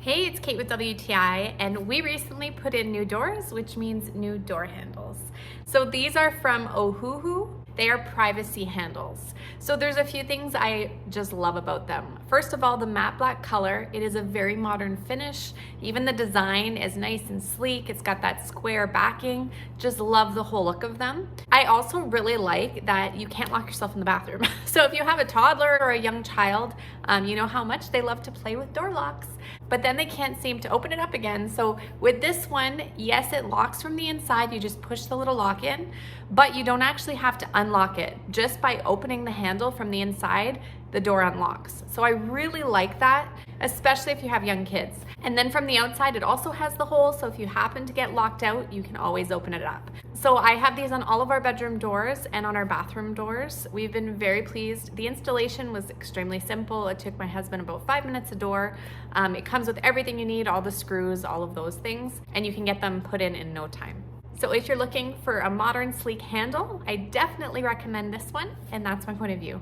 Hey, it's Kate with WTI, and we recently put in new doors, which means new door handles. So these are from Ohuhu. They are privacy handles. So there's a few things I just love about them. First of all, the matte black color. It is a very modern finish. Even the design is nice and sleek. It's got that square backing. Just love the whole look of them. I also really like that you can't lock yourself in the bathroom. So if you have a toddler or a young child, you know how much they love to play with door locks, but then they can't seem to open it up again. So with this one, yes, it locks from the inside. You just push the little lock in, but you don't actually have to unlock it. Just by opening the handle from the inside, the door unlocks. So I really like that, especially if you have young kids. And then from the outside, it also has the hole, so if you happen to get locked out, you can always open it up. So I have these on all of our bedroom doors and on our bathroom doors. We've been very pleased. The installation was extremely simple. It took my husband about 5 minutes a door. It comes with everything you need, all the screws, all of those things, and you can get them put in no time. So if you're looking for a modern, sleek handle, I definitely recommend this one, and that's my point of view.